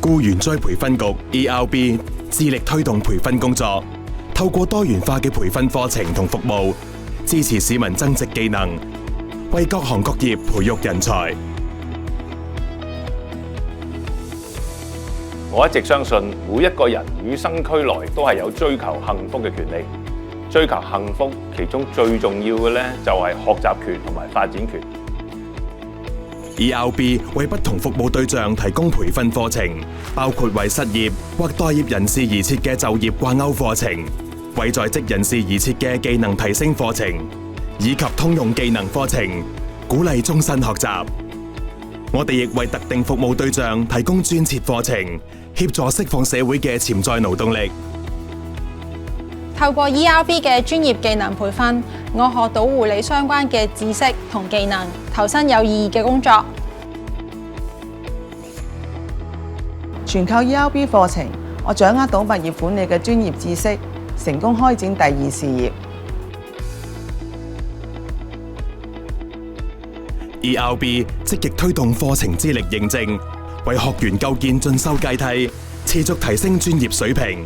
僱員再培訓局 ERB 致力推動培訓工作，透過多元化嘅培訓課程同服務，支持市民增值技能，為各行各業培育人才。我一直相信，每一個人與生俱來都係有追求幸福嘅權利。追求幸福，其中最重要嘅咧就係學習權同埋發展權。ERB 為不同服務對象提供培訓課程，包括為失業或待業人士而設嘅就業掛鈎課程，為在職人士而設嘅技能提升課程，以及通用技能課程，鼓勵終身學習。我哋亦為特定服務對象提供專設課程，協助釋放社會嘅潛在勞動力。透過 ERB 嘅專業技能培訓，我學到護理相關嘅知識同技能，投身有意義嘅工作。全靠 ERB 課程，我掌握到物業管理嘅專業知識，成功開展第二事業。ERB 積極推動課程資歷認證，為學員構建進修階梯，持續提升專業水平。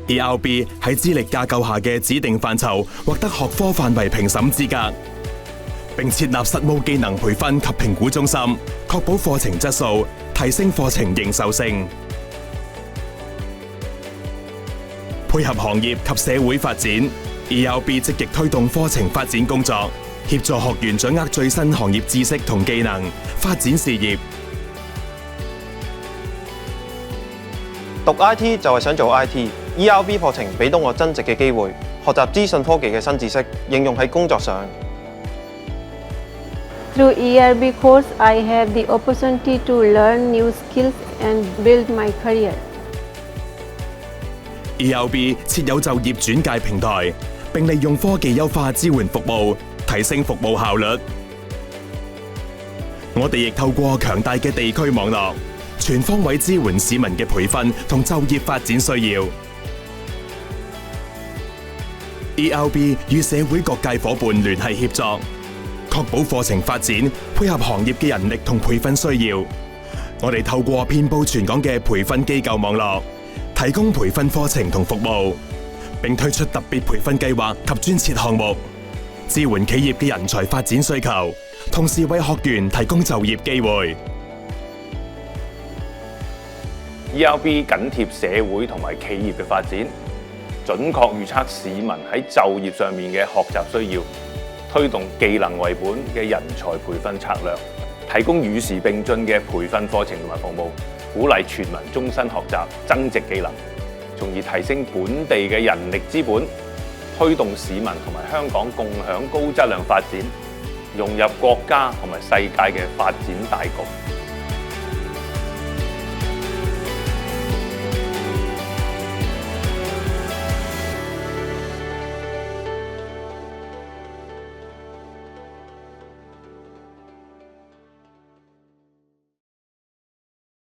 ERB 喺資歷架構下嘅指定範疇獲得學科範圍評審資格，並設立實務技能培訓及評估中心，確保課程質素，提升課程認受性。配合行業及社會發展，ERB 積極推動課程發展工作，協助學員掌握最新行業知識同技能，發展事業。讀 IT 就係想做 IT。ERB 課程俾到我增值嘅機會，學習資訊科技嘅新知識，應用喺工作上。Through ERB course, I have the opportunity to learn new skills and build my career. ERB 設有就業轉介平台，並利用科技優化支援服務，提升服務效率。我哋亦透過強大嘅地區網絡，全方位支援市民嘅培訓同就業發展需要。ERB 與社會各界夥伴聯繫協作，確保課程發展配合行業嘅人力同培訓需要。我哋透過遍佈全港嘅培訓機構網絡，提供培訓課程同服務，並推出特別培訓計劃及專設項目，支援企業嘅人才發展需求，同時為學員提供就業機會。ERB 緊貼社會同埋企業嘅發展，準確預測市民喺就業上面嘅學習需要，推動技能為本嘅人才培訓策略，提供與時並進嘅培訓課程同埋服務，鼓勵全民終身學習，增值技能，從而提升本地嘅人力資本，推動市民同埋香港共享高質量發展，融入國家同埋世界嘅發展大局。